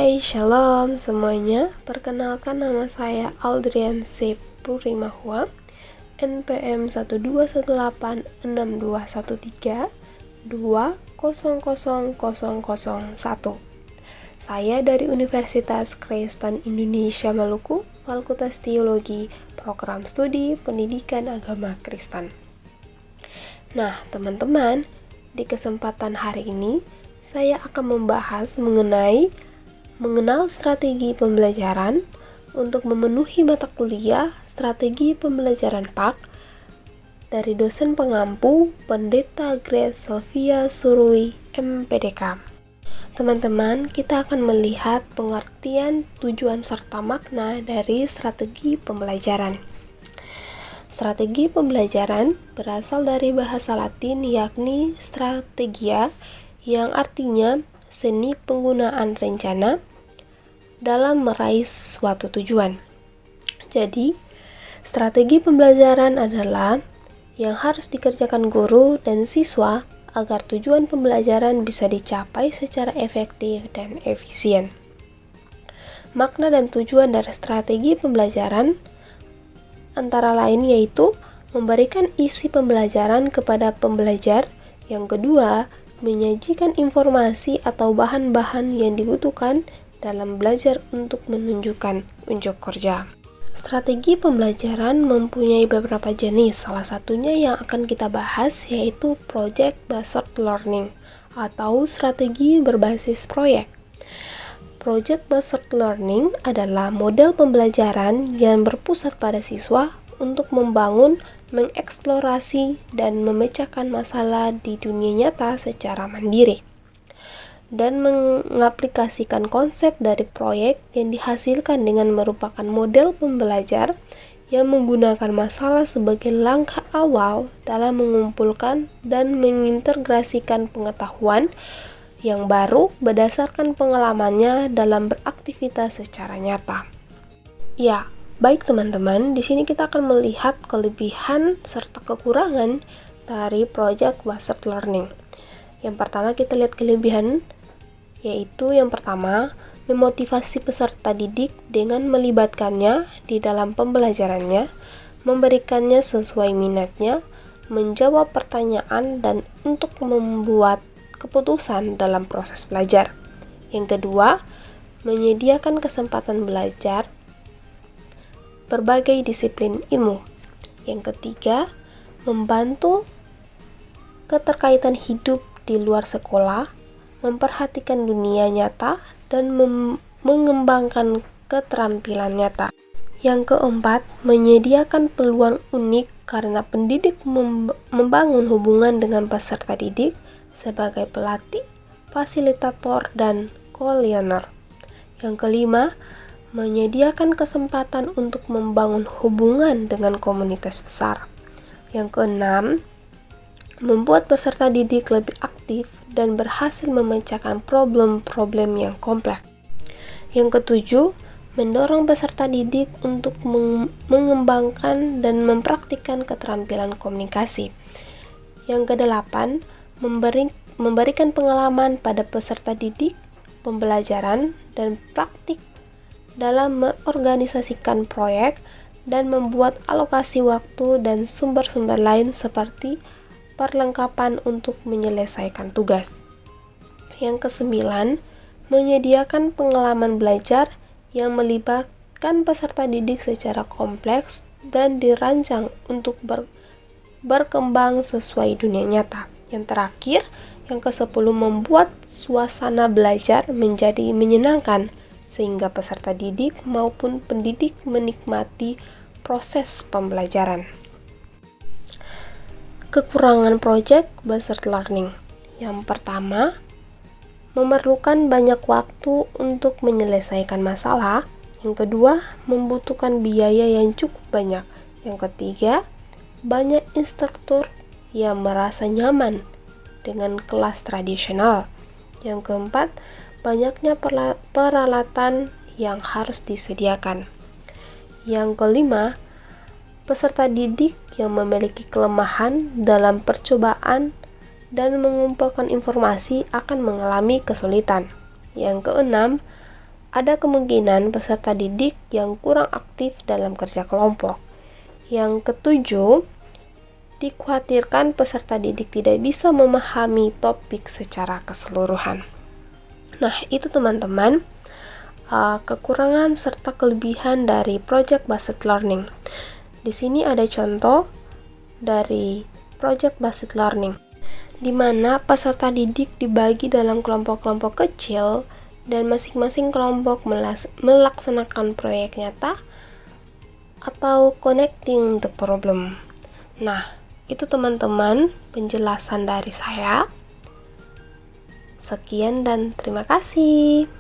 Hai, shalom semuanya. Perkenalkan, nama saya Aldrian C. Purimahua, NPM 1218113200001. Saya dari Universitas Kristen Indonesia Maluku, Fakultas Teologi, Program Studi Pendidikan Agama Kristen. Nah, teman-teman, di kesempatan hari ini saya akan membahas mengenal strategi pembelajaran untuk memenuhi mata kuliah Strategi Pembelajaran PAK dari dosen pengampu Pendeta Grace Sylvia Surui, MPDK. Teman-teman, kita akan melihat pengertian, tujuan, serta makna dari strategi pembelajaran. Strategi pembelajaran berasal dari bahasa Latin yakni strategia, yang artinya seni penggunaan rencana dalam meraih suatu tujuan. Jadi, strategi pembelajaran adalah yang harus dikerjakan guru dan siswa agar tujuan pembelajaran bisa dicapai secara efektif dan efisien. Makna dan tujuan dari strategi pembelajaran antara lain yaitu memberikan isi pembelajaran kepada pembelajar. Yang kedua, menyajikan informasi atau bahan-bahan yang dibutuhkan dalam belajar untuk menunjukkan unjuk kerja. Strategi pembelajaran mempunyai beberapa jenis. Salah satunya yang akan kita bahas yaitu Project Based Learning atau strategi berbasis proyek. Project Based Learning adalah model pembelajaran yang berpusat pada siswa untuk membangun, mengeksplorasi, dan memecahkan masalah di dunia nyata secara mandiri, dan mengaplikasikan konsep dari proyek yang dihasilkan dengan merupakan model pembelajar yang menggunakan masalah sebagai langkah awal dalam mengumpulkan dan mengintegrasikan pengetahuan yang baru berdasarkan pengalamannya dalam beraktivitas secara nyata. Ya, baik teman-teman, di sini kita akan melihat kelebihan serta kekurangan dari Project Based Learning. Yang pertama, kita lihat kelebihan, yaitu yang pertama, memotivasi peserta didik dengan melibatkannya di dalam pembelajarannya, memberikannya sesuai minatnya, menjawab pertanyaan, dan untuk membuat keputusan dalam proses belajar. Yang kedua, menyediakan kesempatan belajar berbagai disiplin ilmu. Yang ketiga, membantu keterkaitan hidup di luar sekolah, memperhatikan dunia nyata, dan mengembangkan keterampilan nyata. Yang keempat, menyediakan peluang unik karena pendidik membangun hubungan dengan peserta didik sebagai pelatih, fasilitator, dan co-learner. Yang kelima, menyediakan kesempatan untuk membangun hubungan dengan komunitas besar. Yang keenam, membuat peserta didik lebih aktif dan berhasil memecahkan problem-problem yang kompleks. Yang ketujuh, mendorong peserta didik untuk mengembangkan dan mempraktikkan keterampilan komunikasi. Yang kedelapan, memberikan pengalaman pada peserta didik, pembelajaran, dan praktik dalam mengorganisasikan proyek dan membuat alokasi waktu dan sumber-sumber lain seperti perlengkapan untuk menyelesaikan tugas. Yang kesembilan, menyediakan pengalaman belajar yang melibatkan peserta didik secara kompleks dan dirancang untuk berkembang sesuai dunia nyata. Yang terakhir, yang ke-10, membuat suasana belajar menjadi menyenangkan sehingga peserta didik maupun pendidik menikmati proses pembelajaran. Kekurangan Project Based Learning. Yang pertama, memerlukan banyak waktu untuk menyelesaikan masalah. Yang kedua, membutuhkan biaya yang cukup banyak. Yang ketiga, banyak instruktur yang merasa nyaman dengan kelas tradisional. Yang keempat, banyaknya peralatan yang harus disediakan. Yang kelima, peserta didik yang memiliki kelemahan dalam percobaan dan mengumpulkan informasi akan mengalami kesulitan. Yang keenam, ada kemungkinan peserta didik yang kurang aktif dalam kerja kelompok. Yang ketujuh, dikhawatirkan peserta didik tidak bisa memahami topik secara keseluruhan. Nah, itu teman-teman, kekurangan serta kelebihan dari project based learning. Di sini ada contoh dari project based learning, di mana peserta didik dibagi dalam kelompok-kelompok kecil dan masing-masing kelompok melaksanakan proyek nyata atau connecting the problem. Nah, itu teman-teman penjelasan dari saya. Sekian dan terima kasih.